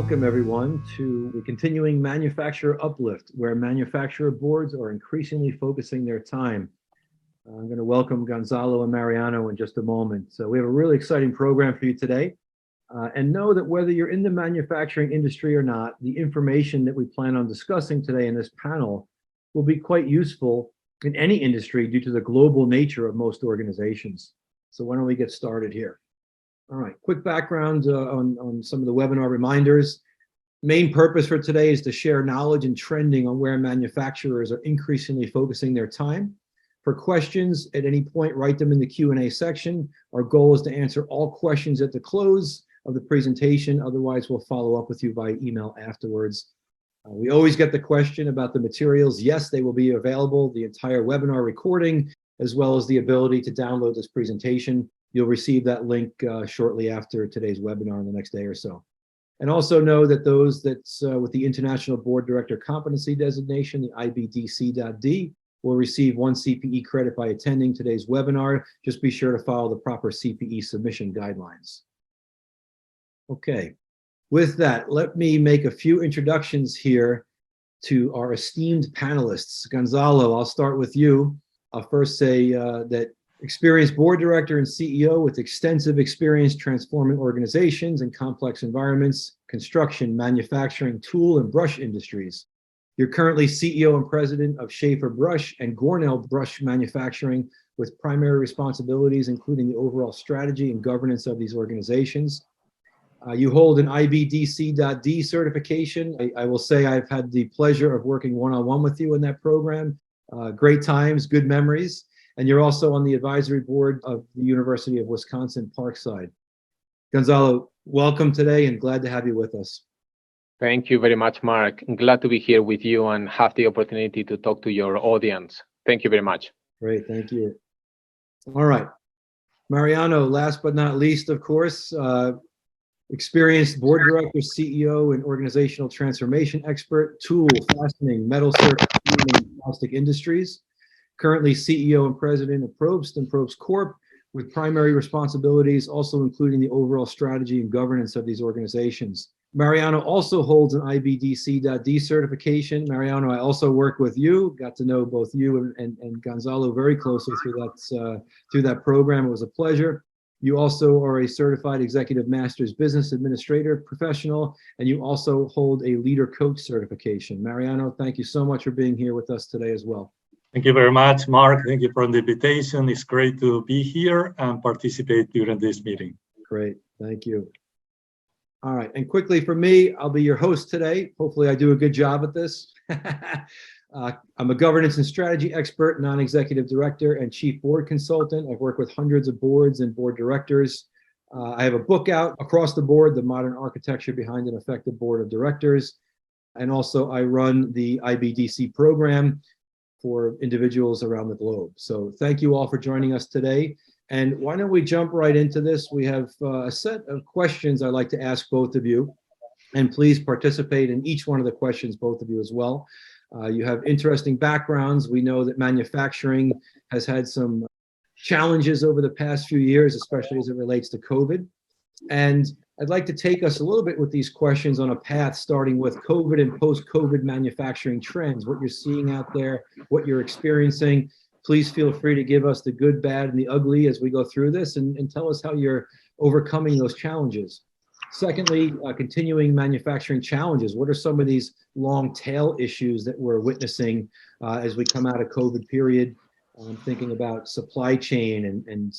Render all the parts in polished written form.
Welcome everyone to the continuing manufacturer uplift, where manufacturer boards are increasingly focusing their time. I'm going to welcome Gonzalo and Mariano in just a moment. So we have a really exciting program for you today. And know that whether you're in the manufacturing industry or not, the information that we plan on discussing today in this panel will be quite useful in any industry due to the global nature of most organizations. So why don't we get started here? All right, quick background on some of the webinar reminders. Main purpose for today is to share knowledge and trending on where manufacturers are increasingly focusing their time. For questions at any point, write them in the Q&A section. Our goal is to answer all questions at the close of the presentation. Otherwise, we'll follow up with you by email afterwards. We always get the question about the materials. Yes, they will be available, the entire webinar recording, as well as the ability to download this presentation. You'll receive that link shortly after today's webinar in the next day or so. And also know that those that's with the International Board Director Competency Designation, the IBDC.D, will receive 1 CPE credit by attending today's webinar. Just be sure to follow the proper CPE submission guidelines. Okay, with that, let me make a few introductions here to our esteemed panelists. Gonzalo, I'll start with you. I'll first say that experienced board director and CEO with extensive experience transforming organizations in complex environments, construction, manufacturing, tool, and brush industries. You're currently CEO and president of Schaefer Brush and Gornell Brush Manufacturing, with primary responsibilities including the overall strategy and governance of these organizations. You hold an IBDC.D certification. I will say I've had the pleasure of working one-on-one with you in that program. Great times, good memories. And you're also on the advisory board of the University of Wisconsin Parkside. Gonzalo, welcome today and glad to have you with us. Thank you very much, Mark. I'm glad to be here with you and have the opportunity to talk to your audience. Thank you very much. Great, thank you. All right. Mariano, last but not least, of course, experienced board director, CEO, and organizational transformation expert, tool, fastening, metal circuit, and plastic industries. Currently CEO and president of Probst and Probst Corp, with primary responsibilities also including the overall strategy and governance of these organizations. Mariano also holds an IBDC.D certification. Mariano, I also worked with you, got to know both you and Gonzalo very closely through that program. It was a pleasure. You also are a certified executive master's business administrator professional, and you also hold a leader coach certification. Mariano, thank you so much for being here with us today as well. Thank you very much, Mark. Thank you for the invitation. It's great to be here and participate during this meeting. Great, thank you. All right, and quickly for me, I'll be your host today. Hopefully I do a good job at this. I'm a governance and strategy expert, non-executive director, and chief board consultant. I've worked with hundreds of boards and board directors. I have a book out, Across the Board, The Modern Architecture Behind an Effective Board of Directors. And also I run the IBDC program for individuals around the globe. So thank you all for joining us today. And why don't we jump right into this? We have a set of questions I'd like to ask both of you. And please participate in each one of the questions, both of you as well. You have interesting backgrounds. We know that manufacturing has had some challenges over the past few years, especially as it relates to COVID. And I'd like to take us a little bit with these questions on a path starting with COVID and post-COVID manufacturing trends, what you're seeing out there, what you're experiencing. Please feel free to give us the good, bad, and the ugly as we go through this and tell us how you're overcoming those challenges. Secondly, continuing manufacturing challenges. What are some of these long tail issues that we're witnessing as we come out of COVID period? Thinking about supply chain and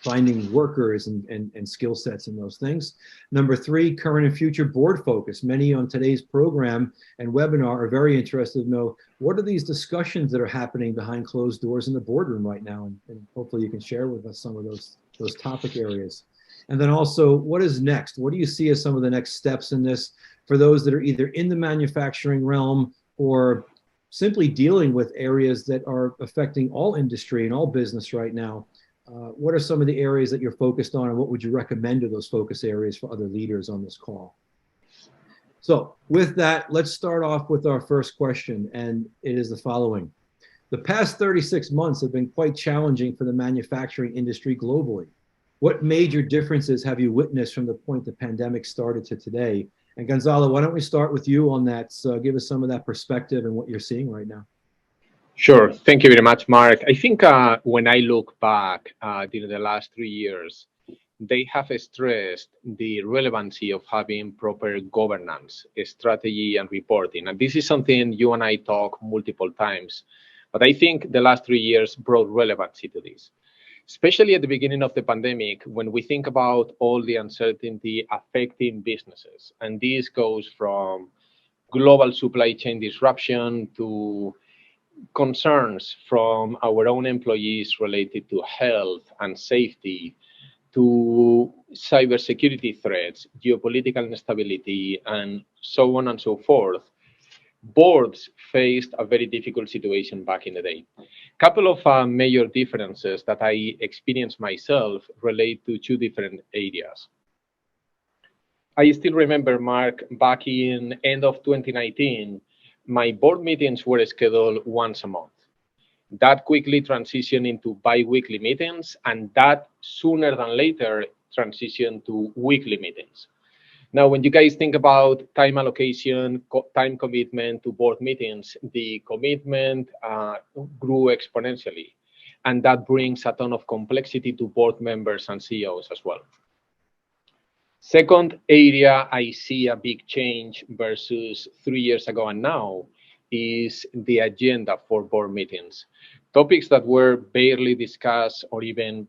finding workers and skill sets and those things. Number three, current and future board focus. Many on today's program and webinar are very interested to know what are these discussions that are happening behind closed doors in the boardroom right now, and hopefully you can share with us some of those topic areas. And then also, what is next? What do you see as some of the next steps in this? for those that are either in the manufacturing realm or simply dealing with areas that are affecting all industry and all business right now. What are some of the areas that you're focused on, and what would you recommend to those focus areas for other leaders on this call? So with that, let's start off with our first question, and it is the following. The past 36 months have been quite challenging for the manufacturing industry globally. What major differences have you witnessed from the point the pandemic started to today? And Gonzalo, why don't we start with you on that? So give us some of that perspective and what you're seeing right now. Sure. Thank you very much, Mark. I think when I look back during the last 3 years, they have stressed the relevancy of having proper governance, strategy, and reporting. And this is something you and I talk multiple times. But I think the last 3 years brought relevancy to this, especially at the beginning of the pandemic, when we think about all the uncertainty affecting businesses. And this goes from global supply chain disruption to concerns from our own employees related to health and safety, to cybersecurity threats, geopolitical instability, and so on and so forth. Boards faced a very difficult situation back in the day. A couple of major differences that I experienced myself relate to two different areas. I still remember, Mark, back in end of 2019, my board meetings were scheduled once a month. That quickly transitioned into bi-weekly meetings, and that sooner than later transitioned to weekly meetings. Now, when you guys think about time allocation, time commitment to board meetings, the commitment grew exponentially, and that brings a ton of complexity to board members and CEOs as well. Second area I see a big change versus 3 years ago and now is the agenda for board meetings. Topics that were barely discussed, or even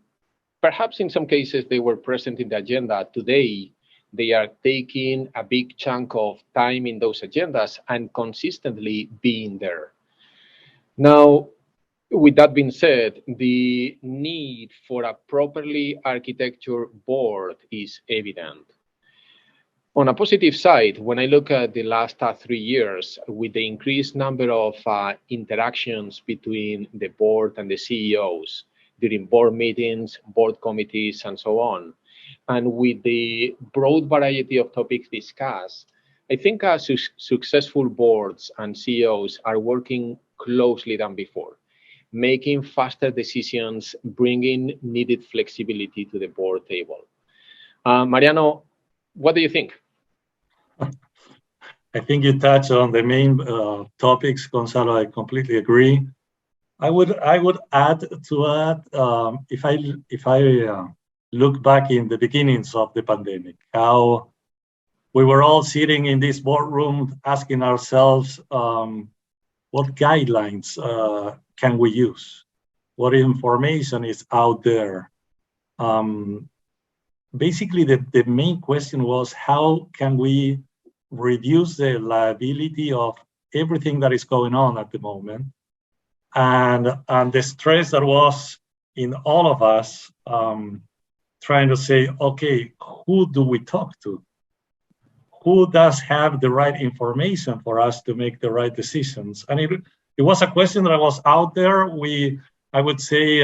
perhaps in some cases they were present in the agenda. Today, they are taking a big chunk of time in those agendas and consistently being there. Now, with that being said, the need for a properly architectured board is evident. On a positive side, when I look at the last 3 years, with the increased number of interactions between the board and the CEOs during board meetings, board committees, and so on, and with the broad variety of topics discussed, I think successful boards and CEOs are working closely than before, making faster decisions, bringing needed flexibility to the board table. Mariano, what do you think? I think you touched on the main topics, Gonzalo. I completely agree. I would add to that, if I look back in the beginnings of the pandemic, how we were all sitting in this boardroom asking ourselves, what guidelines can we use? What information is out there? Basically, the main question was, how can we reduce the liability of everything that is going on at the moment? And the stress that was in all of us, trying to say, okay, who do we talk to? Who does have the right information for us to make the right decisions? And it was a question that was out there. I would say,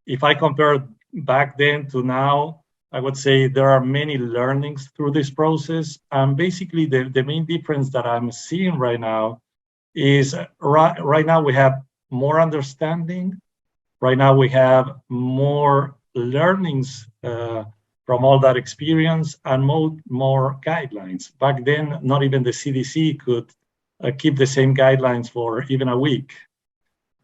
if I compare back then to now, I would say there are many learnings through this process. And basically, the main difference that I'm seeing right now is right now we have more understanding. Right now we have more learnings from all that experience and more guidelines. Back then, not even the CDC could keep the same guidelines for even a week.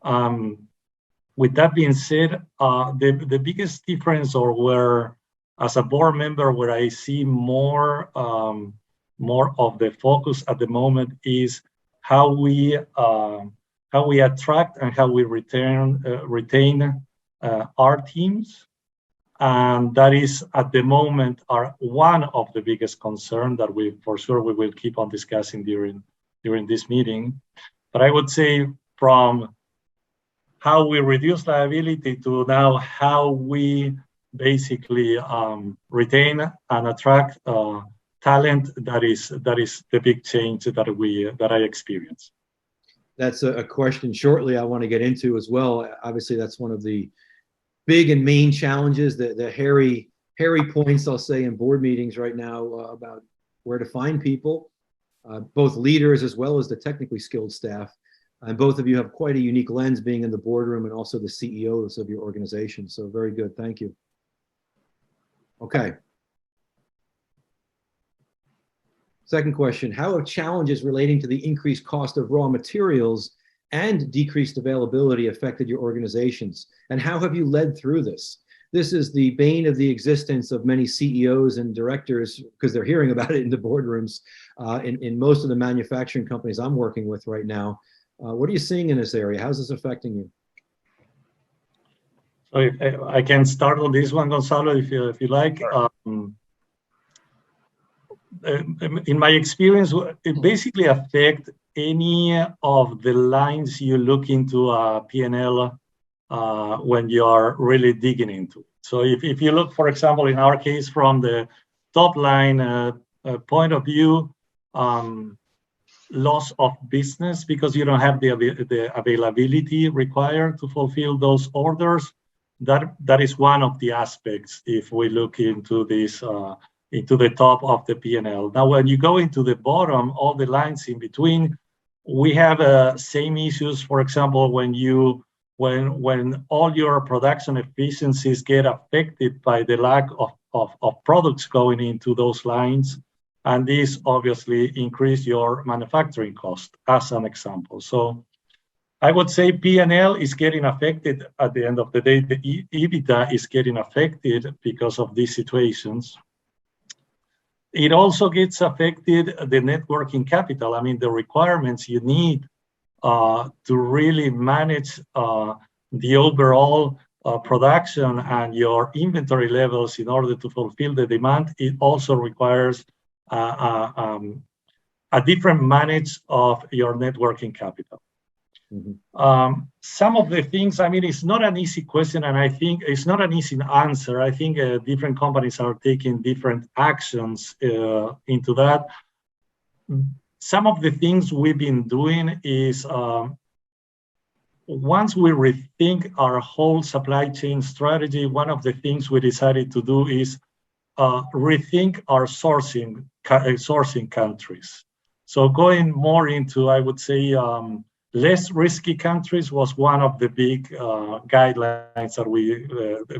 With that being said, the biggest difference, or where as a board member, where I see more of the focus at the moment, is how we attract and how we retain our teams. And that is at the moment one of the biggest concerns that we will keep on discussing during this meeting. But I would say, from how we reduce liability to now how we basically retain and attract talent that is the big change that I experience. That's a question shortly I want to get into as well. Obviously, that's one of the big and main challenges, the hairy points, I'll say, in board meetings right now about where to find people, both leaders as well as the technically skilled staff. And both of you have quite a unique lens being in the boardroom and also the CEOs of your organization. So very good. Thank you. Okay. Second question, how have challenges relating to the increased cost of raw materials and decreased availability affected your organizations? And how have you led through this? This is the bane of the existence of many CEOs and directors because they're hearing about it in the boardrooms in most of the manufacturing companies I'm working with right now. What are you seeing in this area? How's this affecting you? So I can start on this one, Gonzalo, if you like. Sure. In my experience, it basically affects any of the lines you look into a P&L when you are really digging into it. So if you look, for example, in our case, from the top line point of view, loss of business because you don't have the availability required to fulfill those orders. That is one of the aspects if we look into this into the top of the P&L. Now, when you go into the bottom, all the lines in between, we have same issues. For example, when all your production efficiencies get affected by the lack of products going into those lines, and this obviously increase your manufacturing cost, as an example. So I would say P&L is getting affected at the end of the day. The EBITDA is getting affected because of these situations. It also gets affected the net working capital. I mean, the requirements you need to really manage the overall production and your inventory levels in order to fulfill the demand. It also requires a different manage of your net working capital. Mm-hmm. Some of the things, I mean, it's not an easy question, and I think it's not an easy answer. I think different companies are taking different actions into that. Some of the things we've been doing is once we rethink our whole supply chain strategy, one of the things we decided to do is rethink our sourcing countries. So going more into, I would say, less risky countries was one of the big guidelines that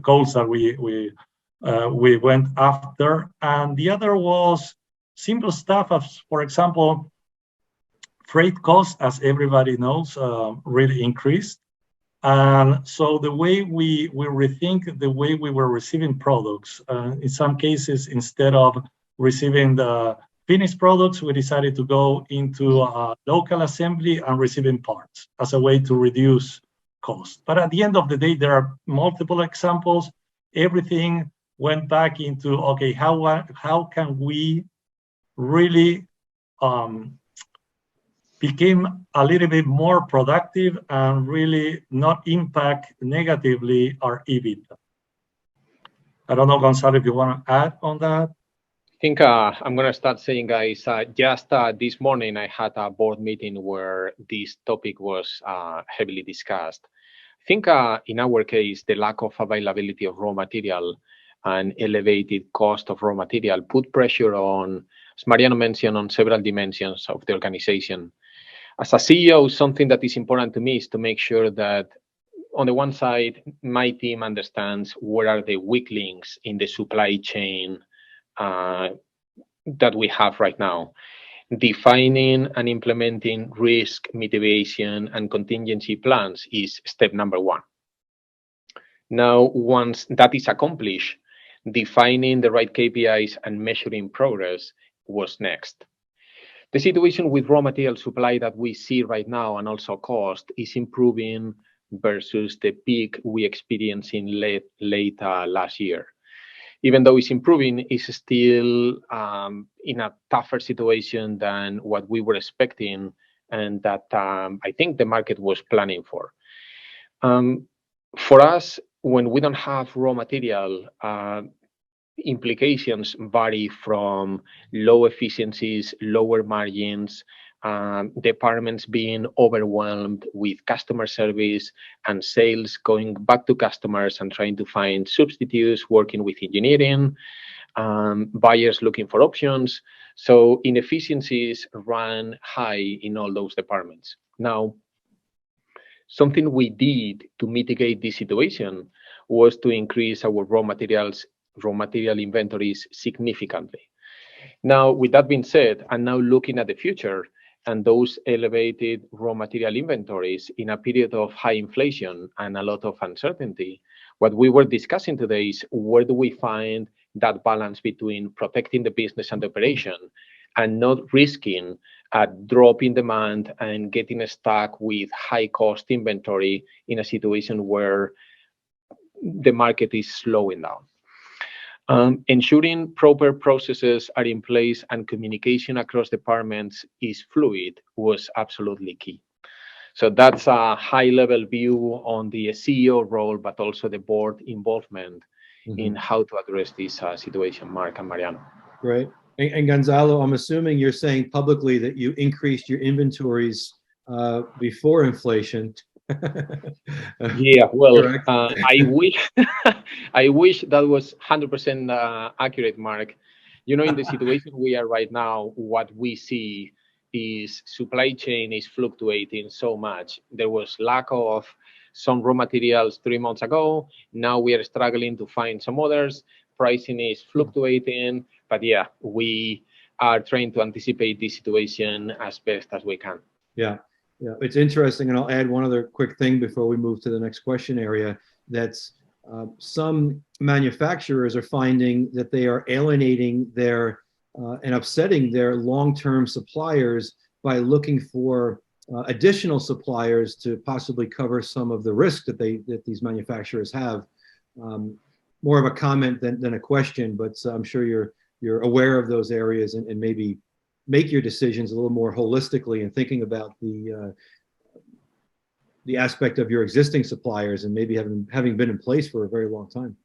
goals that we went after, and the other was simple stuff as, for example, freight costs, as everybody knows, really increased, and so the way we rethink the way we were receiving products. In some cases, instead of receiving the finished products, we decided to go into local assembly and receiving parts as a way to reduce cost. But at the end of the day, there are multiple examples. Everything went back into, okay, how can we really become a little bit more productive and really not impact negatively our EBITDA? I don't know, Gonzalo, if you want to add on that. I think I'm going to start saying, guys, just this morning I had a board meeting where this topic was heavily discussed. I think in our case, the lack of availability of raw material and elevated cost of raw material put pressure on, as Mariano mentioned, on several dimensions of the organization. As a CEO, something that is important to me is to make sure that on the one side, my team understands where are the weak links in the supply chain that we have right now. Defining and implementing risk mitigation and contingency plans is step number one. Now, once that is accomplished, defining the right KPIs and measuring progress was next. The situation with raw material supply that we see right now and also cost is improving versus the peak we experienced in late last year. Even though it's improving, it's still in a tougher situation than what we were expecting and that I think the market was planning for. For us, when we don't have raw material, implications vary from low efficiencies, lower margins, departments being overwhelmed with customer service and sales going back to customers and trying to find substitutes, working with engineering, buyers looking for options. So inefficiencies ran high in all those departments. Now, something we did to mitigate this situation was to increase our raw material inventories significantly. Now, with that being said, I'm now looking at the future and those elevated raw material inventories in a period of high inflation and a lot of uncertainty. What we were discussing today is where do we find that balance between protecting the business and the operation and not risking a drop in demand and getting stuck with high cost inventory in a situation where the market is slowing down. Ensuring proper processes are in place and communication across departments is fluid was absolutely key. So that's a high-level view on the CEO role, but also the board involvement in how to address this situation, Mark and Mariano. Great. And Gonzalo, I'm assuming you're saying publicly that you increased your inventories before inflation. Yeah, well, I wish I wish that was 100% accurate, Mark. You know, in the situation we are right now, what we see is supply chain is fluctuating so much. There was lack of some raw materials 3 months ago. Now we are struggling to find some others. Pricing is fluctuating, but yeah, we are trying to anticipate this situation as best as we can. Yeah. Yeah, it's interesting, and I'll add one other quick thing before we move to the next question area. That's some manufacturers are finding that they are alienating their and upsetting their long-term suppliers by looking for additional suppliers to possibly cover some of the risk that these manufacturers have. More of a comment than a question, but I'm sure you're aware of those areas and maybe make your decisions a little more holistically and thinking about the aspect of your existing suppliers and maybe having been in place for a very long time.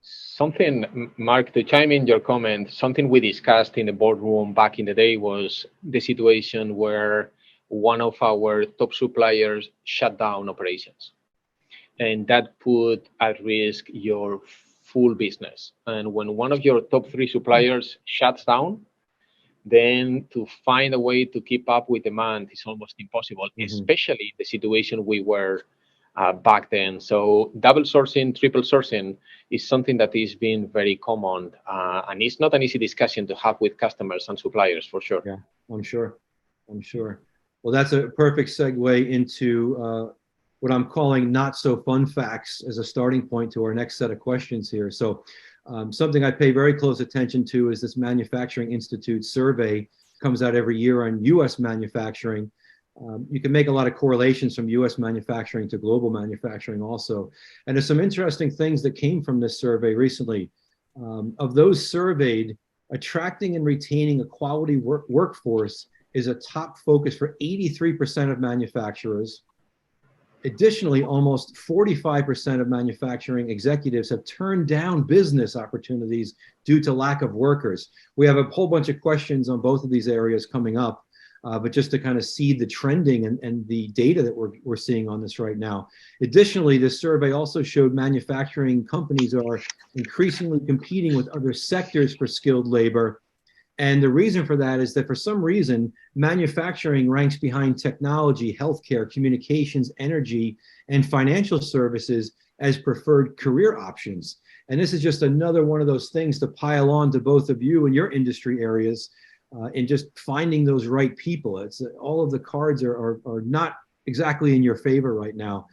Something, Mark, to chime in your comment, something we discussed in the boardroom back in the day was the situation where one of our top suppliers shut down operations. And that put at risk your full business. And when one of your top 3 suppliers shuts down, then to find a way to keep up with demand is almost impossible, especially the situation we were back then. So double sourcing, triple sourcing is something that is being very common, and it's not an easy discussion to have with customers and suppliers for sure. Yeah, I'm sure. Well, that's a perfect segue into what I'm calling not so fun facts as a starting point to our next set of questions here. So something I pay very close attention to is this Manufacturing Institute survey. Comes out every year on U.S. manufacturing. You can make a lot of correlations from U.S. manufacturing to global manufacturing also. And there's some interesting things that came from this survey recently. Of those surveyed, attracting and retaining a quality workforce is a top focus for 83% of manufacturers. Additionally, almost 45% of manufacturing executives have turned down business opportunities due to lack of workers. We have a whole bunch of questions on both of these areas coming up, but just to kind of see the trending and the data that we're seeing on this right now. Additionally, this survey also showed manufacturing companies are increasingly competing with other sectors for skilled labor. And the reason for that is that for some reason, manufacturing ranks behind technology, healthcare, communications, energy, and financial services as preferred career options. And this is just another one of those things to pile on to both of you in your industry areas in just finding those right people. It's all of the cards are not exactly in your favor right now.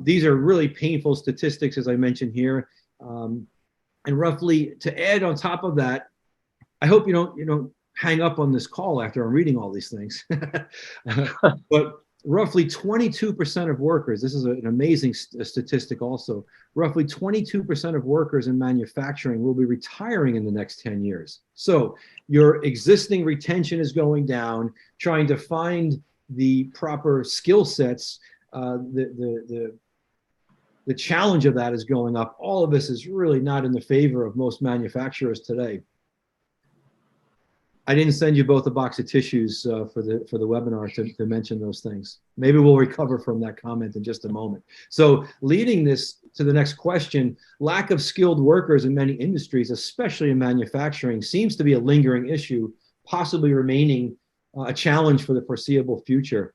These are really painful statistics, as I mentioned here. And roughly, to add on top of that, I hope you don't hang up on this call after I'm reading all these things. But roughly 22% of workers, this is an amazing statistic also, roughly 22% of workers in manufacturing will be retiring in the next 10 years. So your existing retention is going down, trying to find the proper skill sets, the the challenge of that is going up. All of this is really not in the favor of most manufacturers today. I didn't send you both a box of tissues for the webinar to mention those things. Maybe we'll recover from that comment in just a moment. So leading this to the next question, lack of skilled workers in many industries, especially in manufacturing, seems to be a lingering issue, possibly remaining a challenge for the foreseeable future.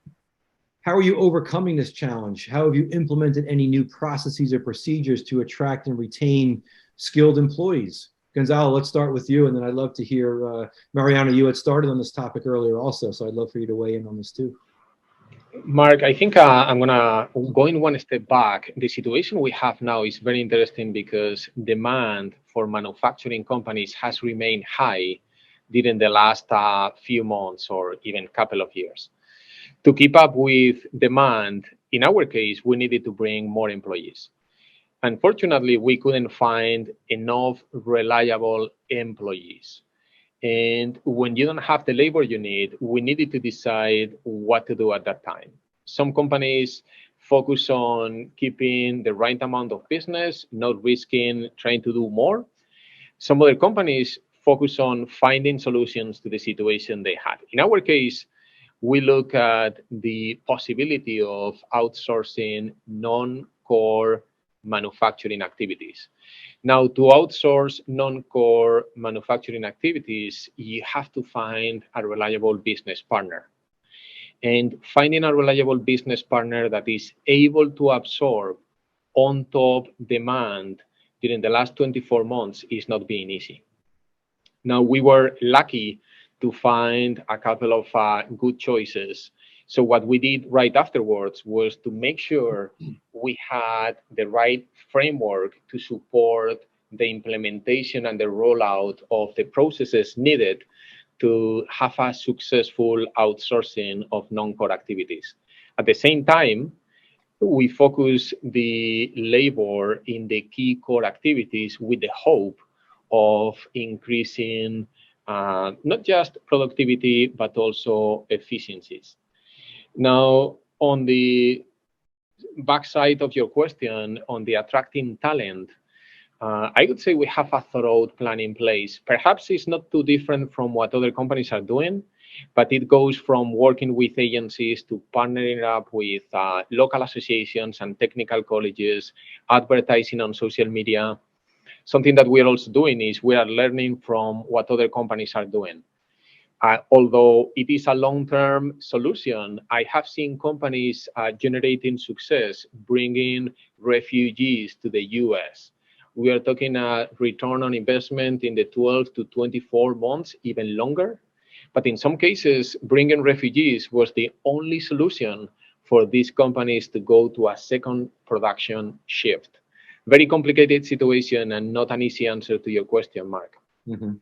How are you overcoming this challenge? How have you implemented any new processes or procedures to attract and retain skilled employees? Gonzalo, let's start with you, and then I'd love to hear, Mariano, you had started on this topic earlier also, so I'd love for you to weigh in on this too. Mark, I think I'm gonna go in one step back. The situation we have now is very interesting because demand for manufacturing companies has remained high during the last few months or even couple of years. To keep up with demand, in our case, we needed to bring more employees. Unfortunately, we couldn't find enough reliable employees. And when you don't have the labor you need, we needed to decide what to do at that time. Some companies focus on keeping the right amount of business, not risking trying to do more. Some other companies focus on finding solutions to the situation they had. In our case, we look at the possibility of outsourcing non-core manufacturing activities. Now, to outsource non-core manufacturing activities, you have to find a reliable business partner. And finding a reliable business partner that is able to absorb on-top demand during the last 24 months is not being easy. Now, we were lucky to find a couple of good choices. So what we did right afterwards was to make sure we had the right framework to support the implementation and the rollout of the processes needed to have a successful outsourcing of non-core activities. At the same time, we focus the labor in the key core activities with the hope of increasing not just productivity, but also efficiencies. Now, on the backside of your question, on the attracting talent, I would say we have a thorough plan in place. Perhaps it's not too different from what other companies are doing, but it goes from working with agencies to partnering up with local associations and technical colleges, advertising on social media. Something that we're also doing is we are learning from what other companies are doing. Although it is a long-term solution, I have seen companies generating success, bringing refugees to the US. We are talking a return on investment in the 12 to 24 months, even longer. But in some cases, bringing refugees was the only solution for these companies to go to a second production shift. Very complicated situation and not an easy answer to your question, Mark. Mm-hmm.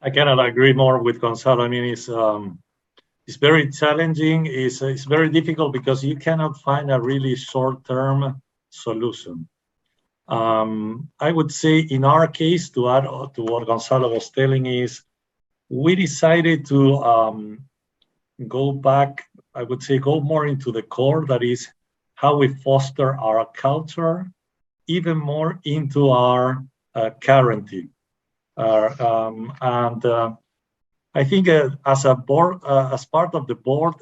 I cannot agree more with Gonzalo. I mean, it's very challenging. It's very difficult because you cannot find a really short-term solution. I would say in our case, to add to what Gonzalo was telling, is we decided to go back, I would say, go more into the core, that is how we foster our culture, even more into our current team. I think as a board, as part of the board,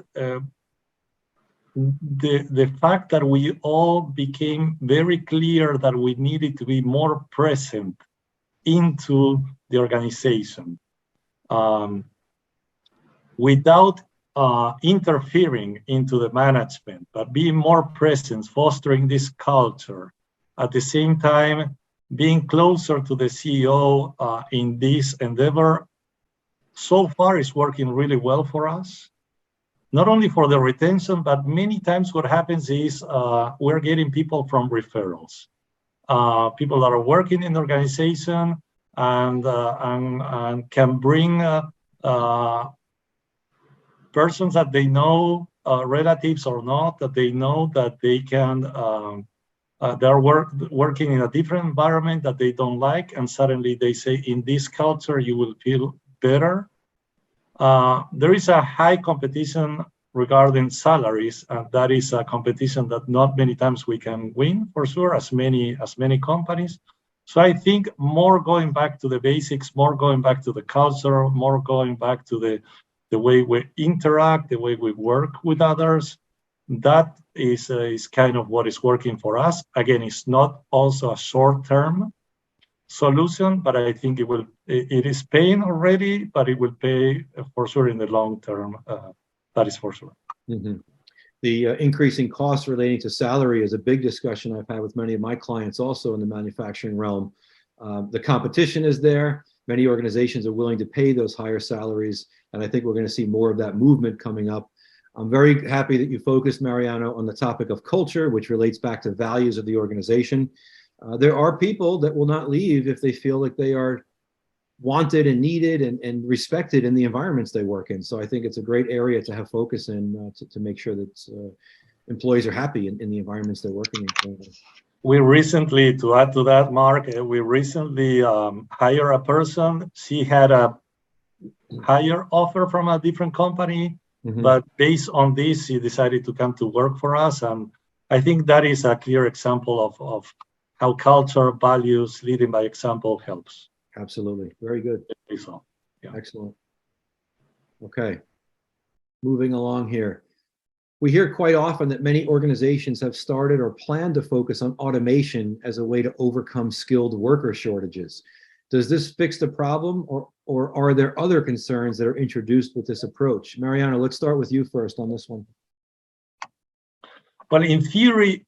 the fact that we all became very clear that we needed to be more present into the organization, without interfering into the management, but being more present, fostering this culture, at the same time being closer to the CEO in this endeavor, so far is working really well for us. Not only for the retention, but many times what happens is we're getting people from referrals. People that are working in the organization and can bring persons that they know, relatives or not, that they know that they can, they're working in a different environment that they don't like, and suddenly they say, in this culture, you will feel better. There is a high competition regarding salaries, and that is a competition that not many times we can win for sure, as many companies. So I think more going back to the basics, more going back to the culture, more going back to the way we interact, the way we work with others. That is kind of what is working for us. Again, it's not also a short-term solution, but I think it is paying already, but it will pay for sure in the long term. That is for sure. Mm-hmm. The increasing costs relating to salary is a big discussion I've had with many of my clients also in the manufacturing realm. The competition is there. Many organizations are willing to pay those higher salaries, and I think we're going to see more of that movement coming up. I'm very happy that you focused, Mariano, on the topic of culture, which relates back to values of the organization. There are people that will not leave if they feel like they are wanted and needed and respected in the environments they work in. So I think it's a great area to have focus in to make sure that employees are happy in the environments they're working in. We recently, to add to that, Mark, we recently hired a person. She had a higher offer from a different company, but based on this, she decided to come to work for us. And I think that is a clear example of how culture, values, leading by example helps. Absolutely. Very good. So, yeah. Excellent. Okay. Moving along here. We hear quite often that many organizations have started or plan to focus on automation as a way to overcome skilled worker shortages. Does this fix the problem, or are there other concerns that are introduced with this approach? Mariano, let's start with you first on this one. Well, in theory,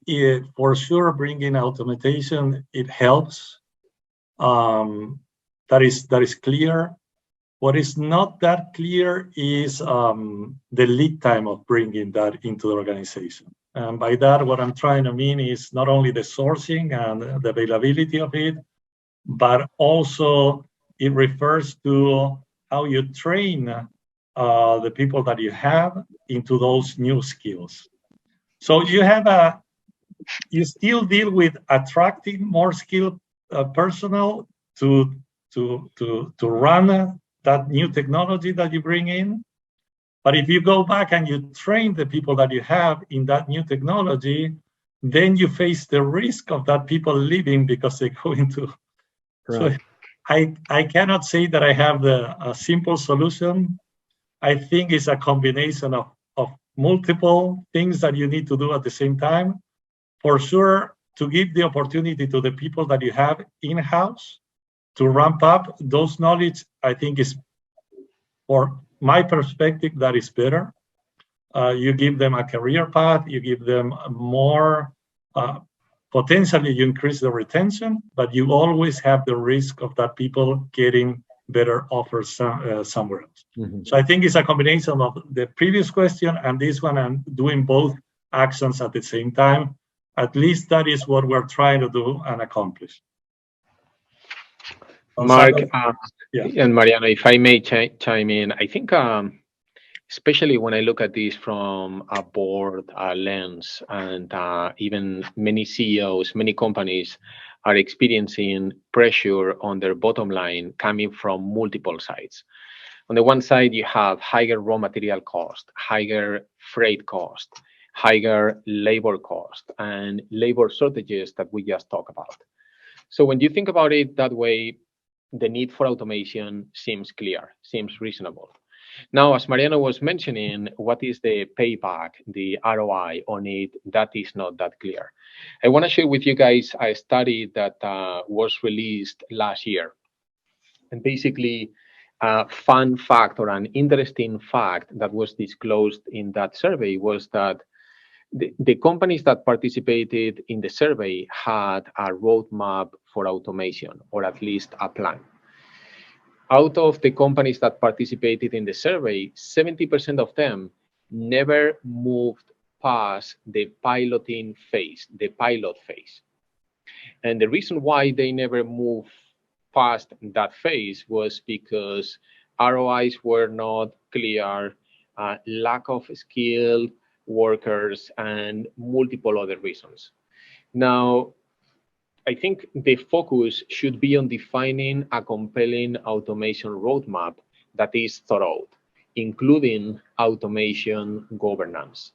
for sure, bringing automation, it helps. That is clear. What is not that clear is the lead time of bringing that into the organization. And by that, what I'm trying to mean is not only the sourcing and the availability of it, but also it refers to how you train the people that you have into those new skills. So you still deal with attracting more skilled personnel to run that new technology that you bring in. But if you go back and you train the people that you have in that new technology, then you face the risk of that people leaving because they go into. Right. So I cannot say that I have a simple solution. I think it's a combination of multiple things that you need to do at the same time. For sure, to give the opportunity to the people that you have in-house to ramp up those knowledge, I think is, for my perspective, that is better. You give them a career path, you give them more, potentially you increase the retention, but you always have the risk of that people getting better offers somewhere else. Mm-hmm. So I think it's a combination of the previous question and this one, and doing both actions at the same time. At least that is what we're trying to do and accomplish. Mark and Mariano, if I may chime in, I think especially when I look at this from a board lens, and even many CEOs, many companies are experiencing pressure on their bottom line coming from multiple sides. On the one side, you have higher raw material cost, higher freight cost, higher labor cost, and labor shortages that we just talked about. So when you think about it that way, the need for automation seems clear, seems reasonable. Now, as Mariano was mentioning, what is the payback, the ROI on it? That is not that clear. I want to share with you guys a study that was released last year. And basically, a fun fact or an interesting fact that was disclosed in that survey was that the companies that participated in the survey had a roadmap for automation, or at least a plan. Out of the companies that participated in the survey, 70% of them never moved past the piloting phase, the pilot phase. And the reason why they never moved past that phase was because ROIs were not clear, lack of skilled workers, and multiple other reasons. Now, I think the focus should be on defining a compelling automation roadmap that is thorough. including automation governance.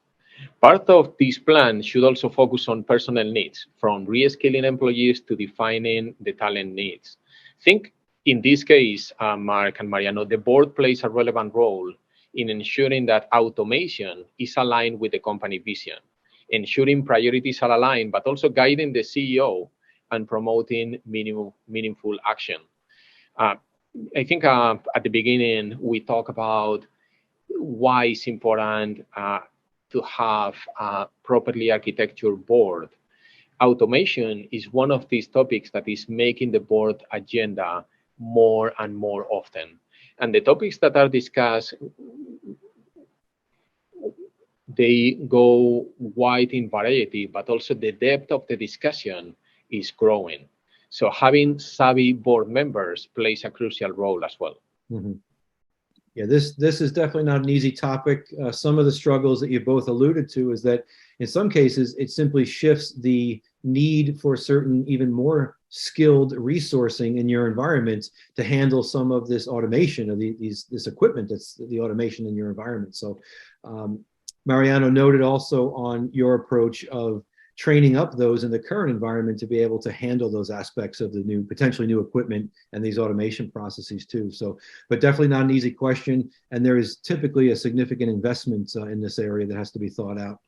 Part of this plan should also focus on personnel needs, from reskilling employees to defining the talent needs. I think in this case, Mark and Mariano, the board plays a relevant role in ensuring that automation is aligned with the company vision, ensuring priorities are aligned, but also guiding the CEO and promoting meaningful action. I think at the beginning, we talk about why it's important to have a properly architectured board. Automation is one of these topics that is making the board agenda more and more often. And the topics that are discussed, they go wide in variety, but also the depth of the discussion is growing. So having savvy board members plays a crucial role as well. Mm-hmm. Yeah, this is definitely not an easy topic. Some of the struggles that you both alluded to is that in some cases, it simply shifts the need for certain even more skilled resourcing in your environment to handle some of this automation of this equipment that's the automation in your environment. So Mariano noted also on your approach of training up those in the current environment to be able to handle those aspects of the potentially new equipment and these automation processes too. So, but definitely not an easy question. And there is typically a significant investment in this area that has to be thought out.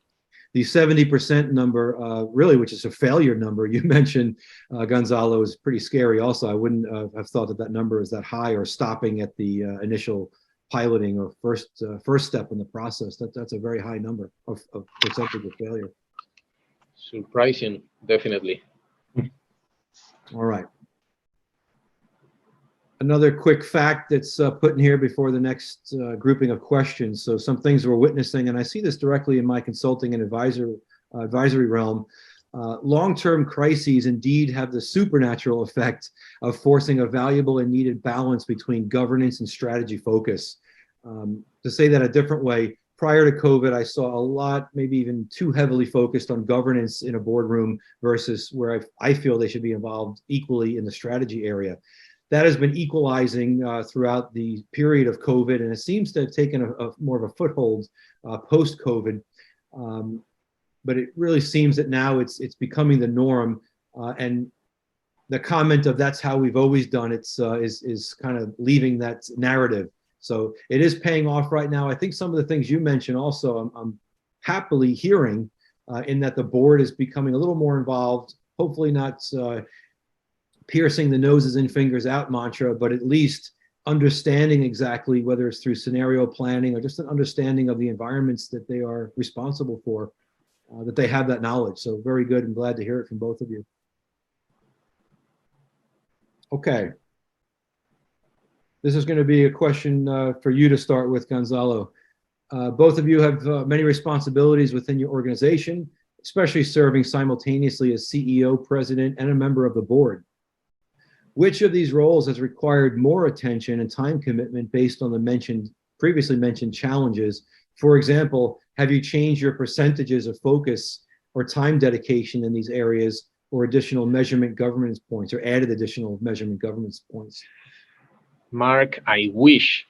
The 70% number, really, which is a failure number you mentioned, Gonzalo, is pretty scary also. I wouldn't have thought that number is that high, or stopping at the initial piloting or first step in the process. That's a very high number of percentage of failure. Surprising, definitely. All right. Another quick fact that's put in here before the next grouping of questions. So some things we're witnessing, and I see this directly in my consulting and advisory realm. Long-term crises indeed have the supernatural effect of forcing a valuable and needed balance between governance and strategy focus. To say that a different way, prior to COVID, I saw a lot, maybe even too heavily focused on governance in a boardroom versus where I feel they should be involved equally in the strategy area. That has been equalizing throughout the period of COVID, and it seems to have taken a more of a foothold post-COVID. But it really seems that now it's becoming the norm, and the comment of "that's how we've always done it" is kind of leaving that narrative. So it is paying off right now. I think some of the things you mentioned also, I'm happily hearing in that the board is becoming a little more involved. Hopefully not piercing the noses and fingers out mantra, but at least understanding exactly, whether it's through scenario planning or just an understanding of the environments that they are responsible for, that they have that knowledge. So very good. I'm glad to hear it from both of you. Okay. This is going to be a question for you to start with, Gonzalo. Both of you have many responsibilities within your organization, especially serving simultaneously as CEO, president, and a member of the board. Which of these roles has required more attention and time commitment based on the previously mentioned challenges? For example, have you changed your percentages of focus or time dedication in these areas, or additional measurement governance points, or added additional measurement governance points? Mark, I wish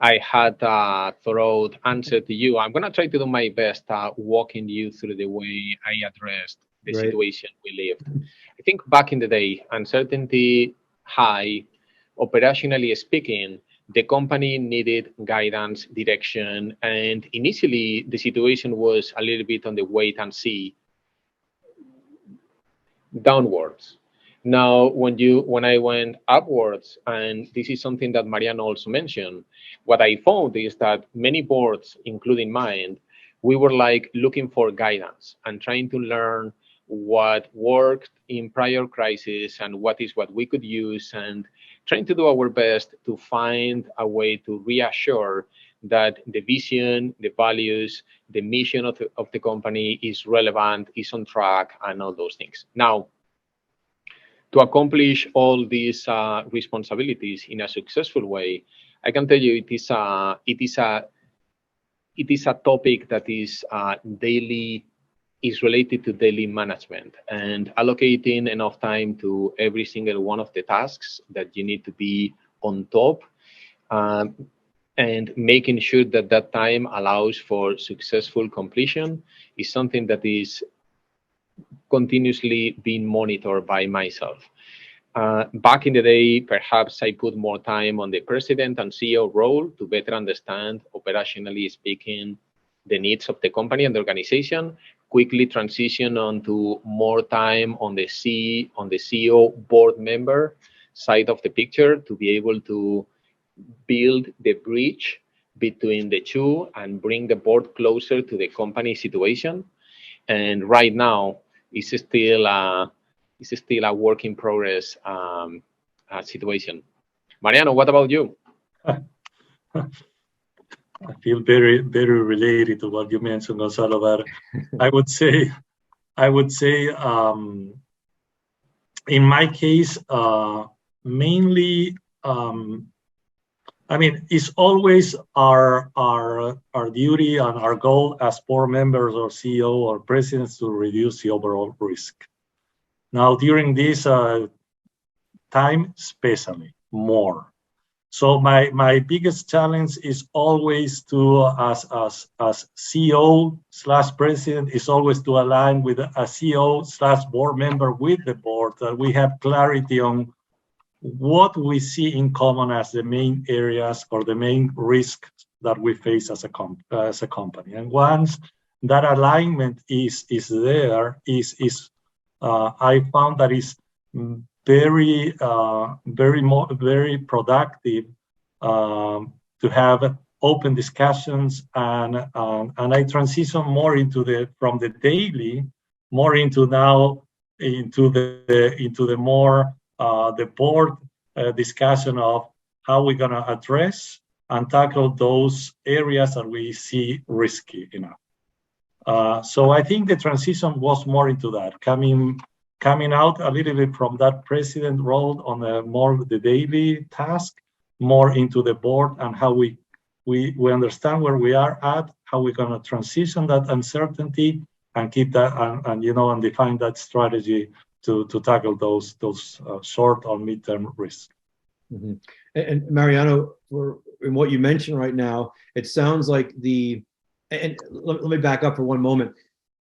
I had a thorough answer to you. I'm going to try to do my best walking you through the way I addressed the situation we lived. I think back in the day, uncertainty high, operationally speaking, the company needed guidance, direction, and initially the situation was a little bit on the wait and see downwards. Now, when I went upwards, and this is something that Mariano also mentioned, what I found is that many boards, including mine, we were like looking for guidance and trying to learn what worked in prior crises and what we could use, and trying to do our best to find a way to reassure that the vision, the values, the mission of the company is relevant, is on track, and all those things. Now, to accomplish all these responsibilities in a successful way, I can tell you it is a topic that is related to daily management and allocating enough time to every single one of the tasks that you need to be on top. and making sure that that time allows for successful completion is something that is continuously being monitored by myself. Back in the day, perhaps I put more time on the president and CEO role to better understand, operationally speaking, the needs of the company and the organization, quickly transition onto more time on the CEO board member side of the picture to be able to build the bridge between the two and bring the board closer to the company situation. And right now, it's still a work in progress situation. Mariano, what about you? I feel very, very related to what you mentioned, Gonzalo. But I would say, in my case, mainly, I mean, it's always our duty and our goal as board members or CEO or presidents to reduce the overall risk. Now, during this time, especially more. So my biggest challenge is always to, as CEO / president, is always to align with a CEO / board member with the board, that we have clarity on what we see in common as the main areas or the main risks that we face as a company. And once that alignment is there, I found that is very productive to have open discussions, and I transition more from the daily more into the more the board discussion of how we're going to address and tackle those areas that we see risky enough. So I think the transition was more into that, coming out a little bit from that president role on the daily task, more into the board and how we understand where we are at, how we're going to transition that uncertainty and keep that and define that strategy to tackle those short or midterm risks. Mm-hmm. And Mariano, in what you mentioned right now, it sounds like and let me back up for one moment.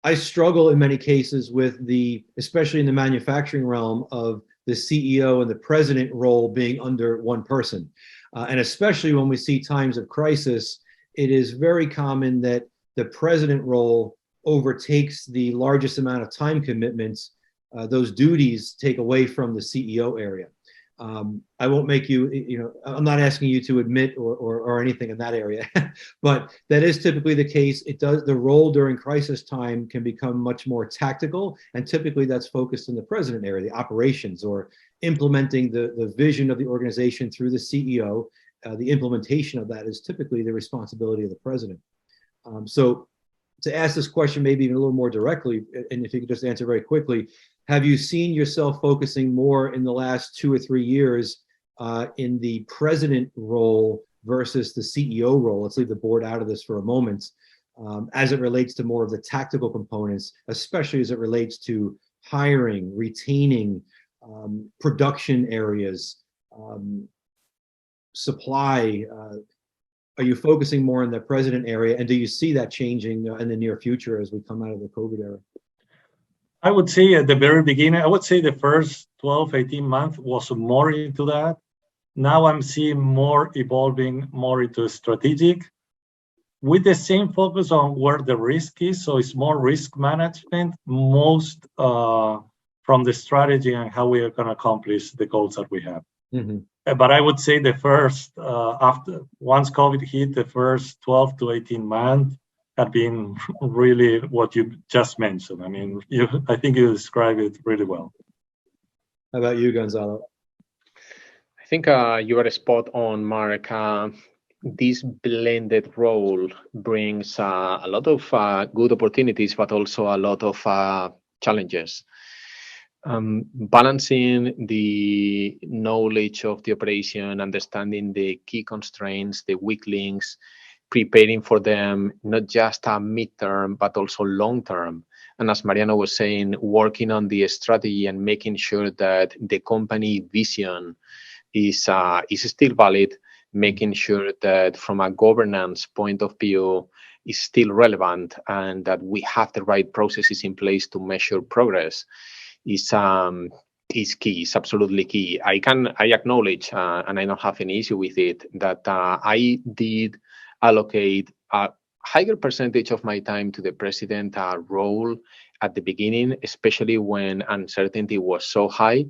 I struggle in many cases with especially in the manufacturing realm, of the CEO and the president role being under one person. And especially when we see times of crisis, it is very common that the president role overtakes the largest amount of time commitments. Those duties take away from the CEO area. I won't make I'm not asking you to admit or anything in that area, but that is typically the case. The role during crisis time can become much more tactical, and typically that's focused in the president area, the operations, or implementing the vision of the organization through the CEO. The implementation of that is typically the responsibility of the president. So to ask this question maybe even a little more directly, and if you could just answer very quickly, have you seen yourself focusing more in the last 2 or 3 years in the president role versus the CEO role? Let's leave the board out of this for a moment, as it relates to more of the tactical components, especially as it relates to hiring, retaining, production areas, supply. Are you focusing more in the president area, and do you see that changing in the near future as we come out of the COVID era? I would say at the very beginning, I would say the first 12, 18 months was more into that. Now I'm seeing more evolving more into strategic, with the same focus on where the risk is. So it's more risk management, most from the strategy and how we are going to accomplish the goals that we have. Mm-hmm. But I would say the first, once COVID hit, the first 12 to 18 months had been really what you just mentioned. I mean, I think you described it really well. How about you, Gonzalo? I think you are spot on, Mark. This blended role brings a lot of good opportunities, but also a lot of challenges. Balancing the knowledge of the operation, understanding the key constraints, the weak links, preparing for them, not just a midterm, but also long term. And as Mariano was saying, working on the strategy and making sure that the company vision is still valid, making sure that from a governance point of view is still relevant and that we have the right processes in place to measure progress is key. Is absolutely key. I acknowledge, and I don't have any issue with it, that I did allocate a higher percentage of my time to the president role at the beginning, especially when uncertainty was so high.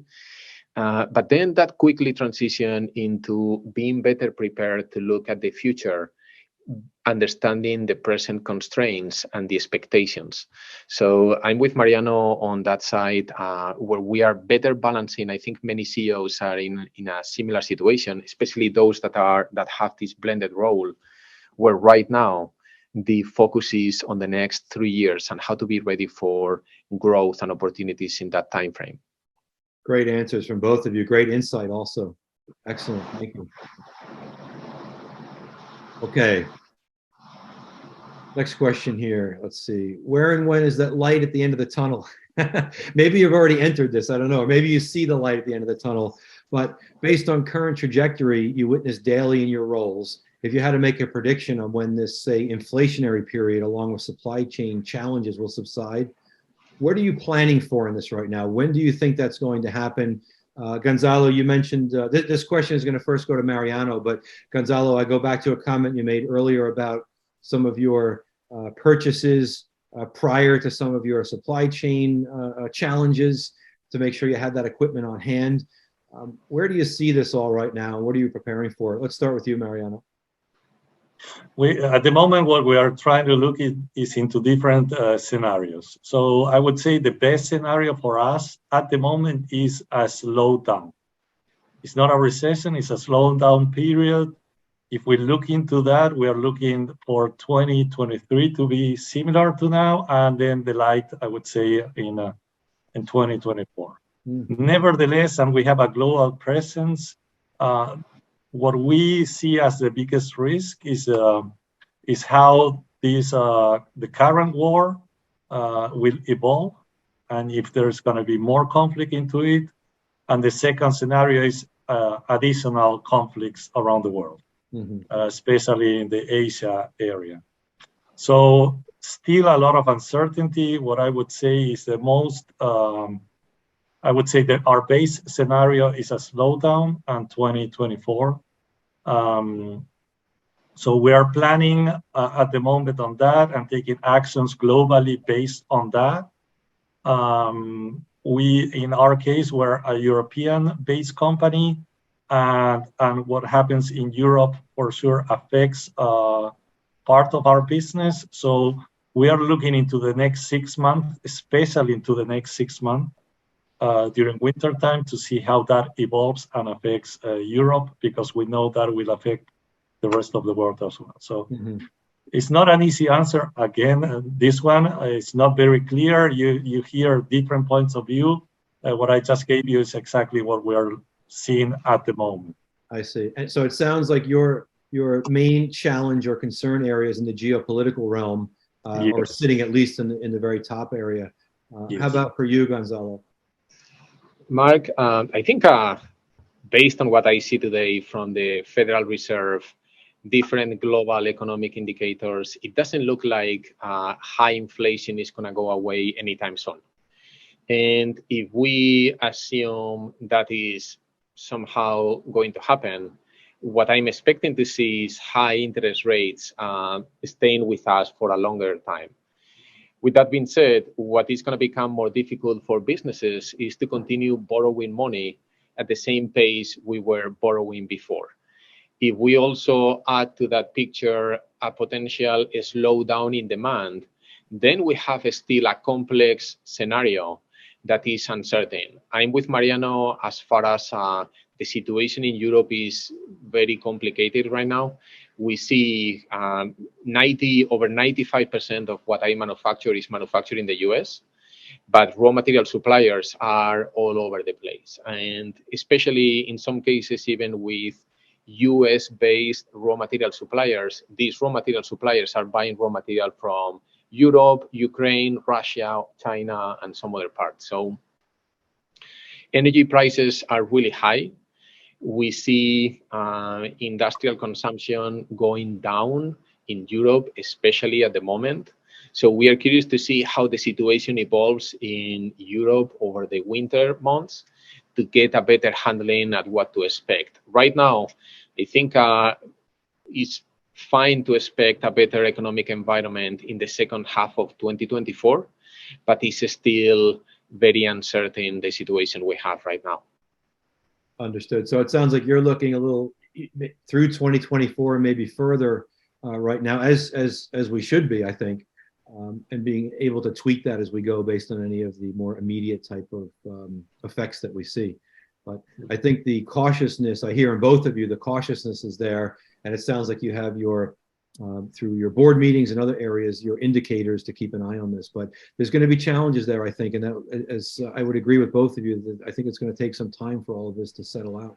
But then that quickly transitioned into being better prepared to look at the future, understanding the present constraints and the expectations. So I'm with Mariano on that side, where we are better balancing. I think many CEOs are in a similar situation, especially those that have this blended role, where right now the focus is on the next 3 years and how to be ready for growth and opportunities in that time frame. Great answers from both of you. Great insight also. Excellent. Thank you. Okay. Next question here. Let's see. Where and when is that light at the end of the tunnel? Maybe you've already entered this. I don't know. Maybe you see the light at the end of the tunnel. But based on current trajectory you witness daily in your roles, if you had to make a prediction on when this, say, inflationary period along with supply chain challenges will subside, what are you planning for in this right now? When do you think that's going to happen? Gonzalo, you mentioned, this question is going to first go to Mariano, but Gonzalo, I go back to a comment you made earlier about some of your purchases prior to some of your supply chain challenges to make sure you had that equipment on hand. Where do you see this all right now? What are you preparing for? Let's start with you, Mariano. At the moment, what we are trying to look is into different scenarios. So I would say the best scenario for us at the moment is a slowdown. It's not a recession, it's a slowdown period. If we look into that, we are looking for 2023 to be similar to now, and then the light, I would say, in 2024. Mm-hmm. Nevertheless, and we have a global presence, what we see as the biggest risk is how the current war will evolve, and if there's going to be more conflict into it. And the second scenario is additional conflicts around the world, mm-hmm. Especially in the Asia area. So still a lot of uncertainty. What I would say is the most, I would say that our base scenario is a slowdown in 2024. So we are planning at the moment on that and taking actions globally based on that. We, in our case, we're a European-based company, and what happens in Europe for sure affects part of our business. So we are looking into the next 6 months, especially into the next 6 months during winter time, to see how that evolves and affects Europe, because we know that will affect the rest of the world as well. So mm-hmm. It's not an easy answer. Again, this one is not very clear. You hear different points of view. What I just gave you is exactly what we are seeing at the moment. I see. And so it sounds like your main challenge or concern areas in the geopolitical realm yes. are sitting at least in the very top area. Yes. How about for you, Gonzalo? Mark, I think based on what I see today from the Federal Reserve, different global economic indicators, it doesn't look like high inflation is going to go away anytime soon. And if we assume that is somehow going to happen, what I'm expecting to see is high interest rates staying with us for a longer time. With that being said, what is going to become more difficult for businesses is to continue borrowing money at the same pace we were borrowing before. If we also add to that picture a potential slowdown in demand, then we have still a complex scenario that is uncertain. I'm with Mariano as far as the situation in Europe is very complicated right now. We see over 95% of what I manufacture is manufactured in the US, but raw material suppliers are all over the place. And especially in some cases, even with US-based raw material suppliers, these raw material suppliers are buying raw material from Europe, Ukraine, Russia, China, and some other parts. So energy prices are really high. We see industrial consumption going down in Europe, especially at the moment. So we are curious to see how the situation evolves in Europe over the winter months to get a better handling at what to expect. Right now, I think it's fine to expect a better economic environment in the second half of 2024, but it's still very uncertain, the situation we have right now. Understood. So it sounds like you're looking a little through 2024, maybe further right now, as we should be, I think, and being able to tweak that as we go based on any of the more immediate type of effects that we see. But I think the cautiousness, I hear in both of you, the cautiousness is there, and it sounds like you have your through your board meetings and other areas, your indicators to keep an eye on this. But there's going to be challenges there, I think, and that, as I would agree with both of you, that I think it's going to take some time for all of this to settle out.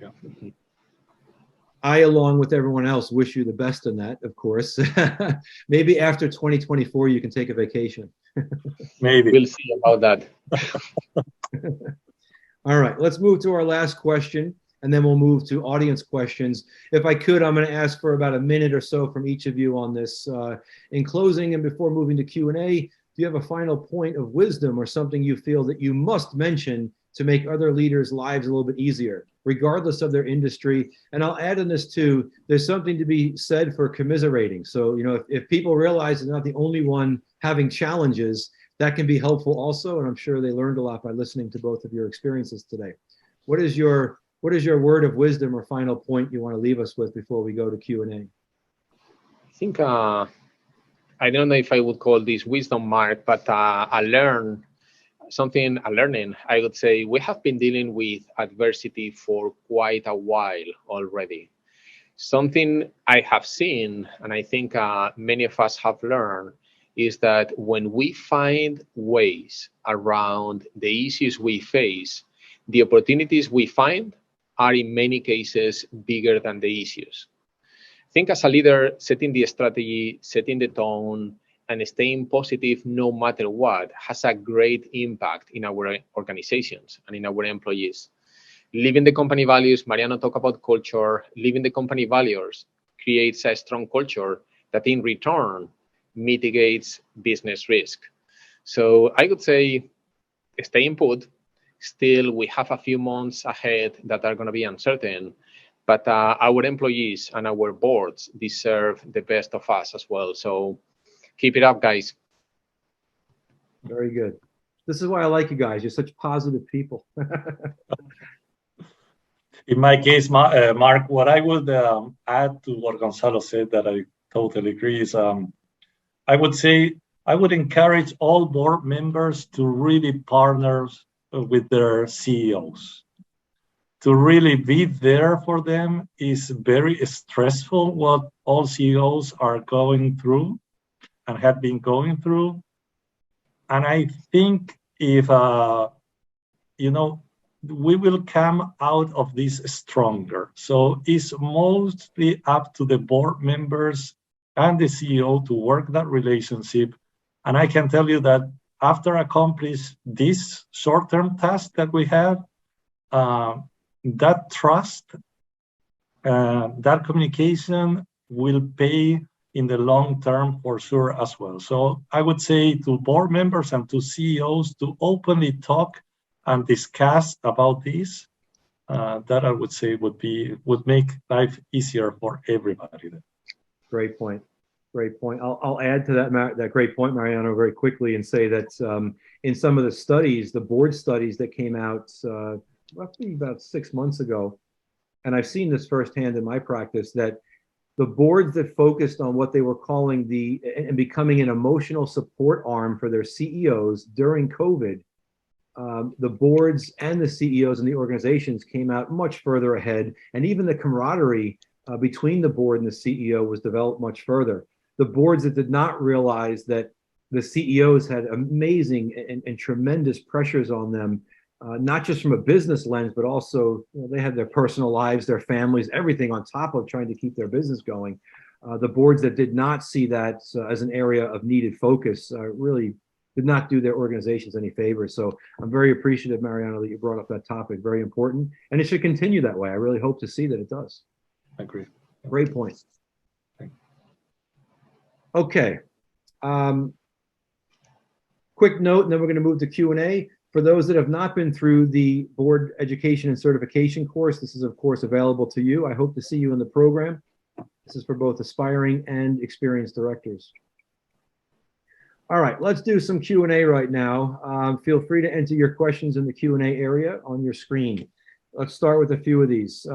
Yeah. I, along with everyone else, wish you the best in that, of course. Maybe after 2024, you can take a vacation. Maybe. We'll see about that. All right, let's move to our last question, and then we'll move to audience questions. If I could, I'm going to ask for about a minute or so from each of you on this. In closing, and before moving to Q&A, do you have a final point of wisdom or something you feel that you must mention to make other leaders' lives a little bit easier, regardless of their industry? And I'll add in this too, there's something to be said for commiserating. So, you know, if people realize they're not the only one having challenges, that can be helpful also. And I'm sure they learned a lot by listening to both of your experiences today. What is your word of wisdom or final point you want to leave us with before we go to Q&A? I think, I don't know if I would call this wisdom, Mark, but a learning. I would say we have been dealing with adversity for quite a while already. Something I have seen, and I think many of us have learned, is that when we find ways around the issues we face, the opportunities we find are in many cases bigger than the issues. I think as a leader, setting the strategy, setting the tone, and staying positive no matter what has a great impact in our organizations and in our employees. Living the company values, Mariano talked about culture, living the company values creates a strong culture that in return mitigates business risk. So I would say staying put. Still, we have a few months ahead that are going to be uncertain, but our employees and our boards deserve the best of us as well. So keep it up, guys. Very good. This is why I like you guys. You're such positive people. In my case, Mark, what I would add to what Gonzalo said that I totally agree is I would say I would encourage all board members to really partner with their CEOs. To really be there for them is very stressful, what all CEOs are going through and have been going through. And I think if, we will come out of this stronger. So it's mostly up to the board members and the CEO to work that relationship. And I can tell you that after accomplish this short-term task that we have, that trust, that communication will pay in the long term for sure as well. So I would say to board members and to CEOs to openly talk and discuss about this, that I would say would make life easier for everybody. Great point. Great point. I'll add to that great point, Mariano, very quickly and say that in some of the studies, the board studies that came out roughly about 6 months ago, and I've seen this firsthand in my practice, that the boards that focused on what they were calling and becoming an emotional support arm for their CEOs during COVID, the boards and the CEOs and the organizations came out much further ahead, and even the camaraderie between the board and the CEO was developed much further. The boards that did not realize that the CEOs had amazing and tremendous pressures on them, not just from a business lens, but also they had their personal lives, their families, everything on top of trying to keep their business going. The boards that did not see that as an area of needed focus really did not do their organizations any favors. So I'm very appreciative, Mariano, that you brought up that topic. Very important. And it should continue that way. I really hope to see that it does. I agree. Great point. Okay. Quick note, and then we're going to move to Q&A. For those that have not been through the board education and certification course, this is, of course, available to you. I hope to see you in the program. This is for both aspiring and experienced directors. All right, let's do some Q&A right now. Feel free to enter your questions in the Q&A area on your screen. Let's start with a few of these.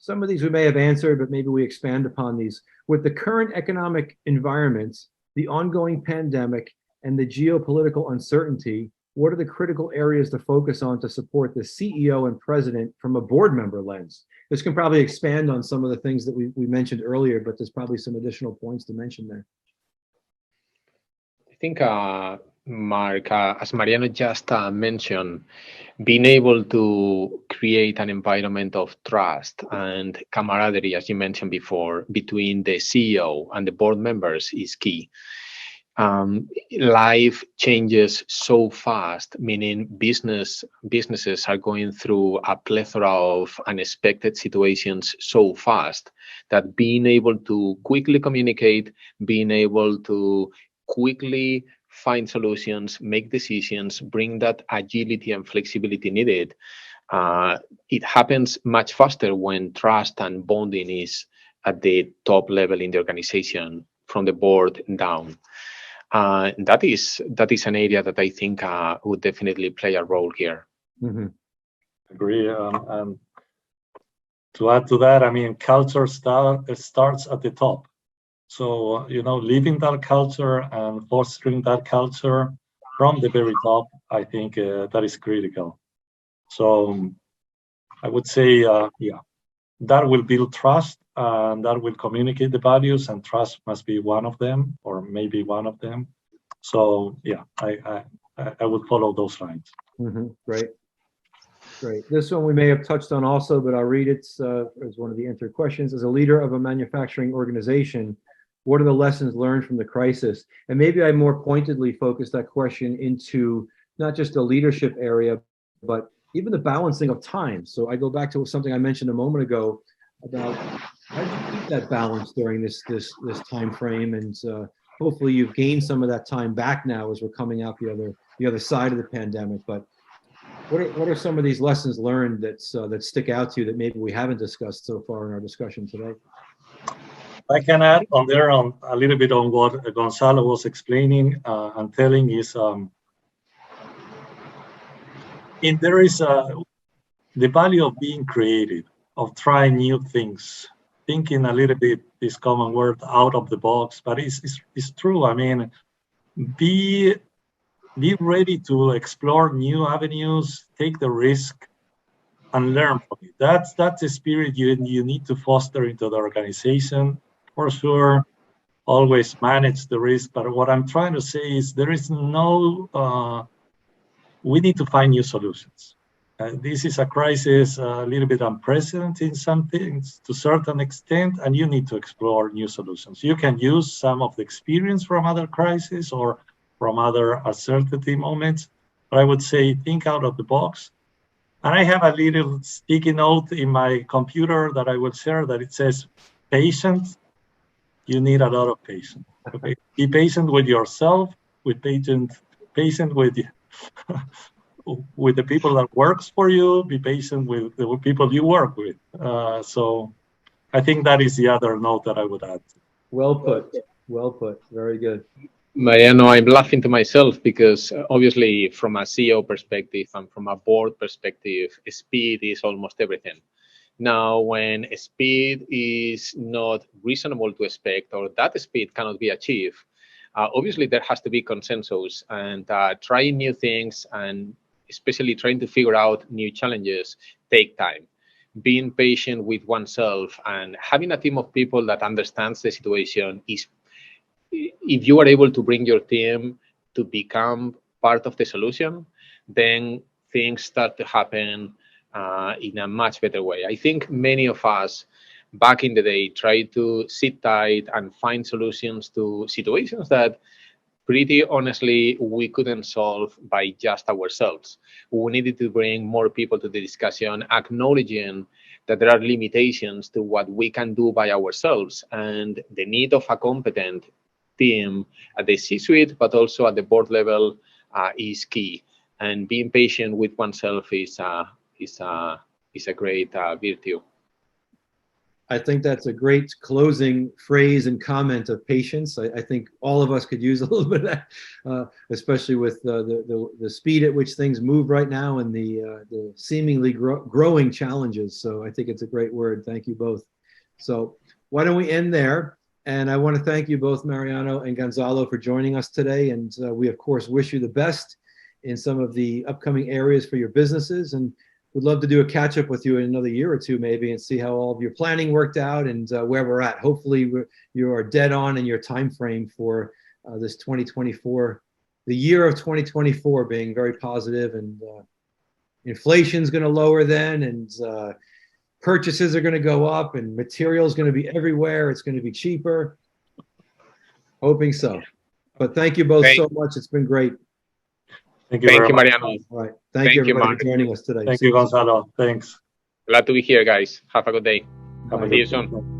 Some of these we may have answered, but maybe we expand upon these. With the current economic environment, the ongoing pandemic, and the geopolitical uncertainty, what are the critical areas to focus on to support the CEO and president from a board member lens? This can probably expand on some of the things that we mentioned earlier, but there's probably some additional points to mention there. I think, Mark, as Mariano just mentioned, being able to create an environment of trust and camaraderie, as you mentioned before, between the CEO and the board members is key. Life changes so fast, meaning businesses are going through a plethora of unexpected situations so fast that being able to quickly communicate, being able to quickly find solutions, make decisions, bring that agility and flexibility needed, it happens much faster when trust and bonding is at the top level in the organization, from the board down. That is an area that I think would definitely play a role here. Mm-hmm. Agree. And to add to that, I mean, culture starts at the top. So, living that culture and fostering that culture from the very top, I think that is critical. So I would say, that will build trust, and that will communicate the values, and trust must be one of them, or maybe one of them. So I would follow those lines. Mm-hmm. Great. This one we may have touched on also, but I'll read it as one of the entered questions. As a leader of a manufacturing organization, what are the lessons learned from the crisis? And maybe I more pointedly focus that question into not just the leadership area, but even the balancing of time. So I go back to something I mentioned a moment ago about how do you keep that balance during this time frame, and hopefully you've gained some of that time back now as we're coming out the other side of the pandemic. But what are some of these lessons learned that stick out to you that maybe we haven't discussed so far in our discussion today? I can add on there a little bit on what Gonzalo was explaining and telling is there is the value of being creative, of trying new things, thinking a little bit, this common word, out of the box, but it's true. I mean, be ready to explore new avenues, take the risk, and learn from it. That's the spirit you need to foster into the organization. For sure, always manage the risk. But what I'm trying to say is there is we need to find new solutions. This is a crisis a little bit unprecedented in some things to a certain extent, and you need to explore new solutions. You can use some of the experience from other crises or from other uncertainty moments, but I would say think out of the box. And I have a little sticky note in my computer that I will share that it says, patience. You need a lot of patience. Okay? Be patient with yourself, patient with with the people that works for you, be patient with the people you work with. So I think that is the other note that I would add. Well put. Very good. Mariano, I'm laughing to myself because obviously from a CEO perspective and from a board perspective, speed is almost everything. Now, when speed is not reasonable to expect, or that speed cannot be achieved, obviously there has to be consensus, and trying new things and especially trying to figure out new challenges take time. Being patient with oneself and having a team of people that understands the situation is, if you are able to bring your team to become part of the solution, then things start to happen in a much better way. I think many of us back in the day tried to sit tight and find solutions to situations that pretty honestly, we couldn't solve by just ourselves. We needed to bring more people to the discussion, acknowledging that there are limitations to what we can do by ourselves and the need of a competent team at the C-suite, but also at the board level is key. And being patient with oneself is a great virtue. I think that's a great closing phrase and comment of patience. I think all of us could use a little bit of that, especially with the speed at which things move right now and the seemingly growing challenges. So I think it's a great word. Thank you both. So why don't we end there? And I want to thank you both, Mariano and Gonzalo, for joining us today. And we, of course, wish you the best in some of the upcoming areas for your businesses. And we'd love to do a catch up with you in another year or two, maybe, and see how all of your planning worked out and where we're at. Hopefully, you are dead on in your time frame for this 2024, the year of 2024 being very positive, and inflation's going to lower then, and purchases are going to go up, and materials going to be everywhere. It's going to be cheaper. Hoping so. But thank you both so much. It's been great. Thank you, Mariano. All right. Thank you, everybody, for joining us today. Thank you, Gonzalo. Thanks. Glad to be here, guys. Have a good day. Have a See you good soon. day.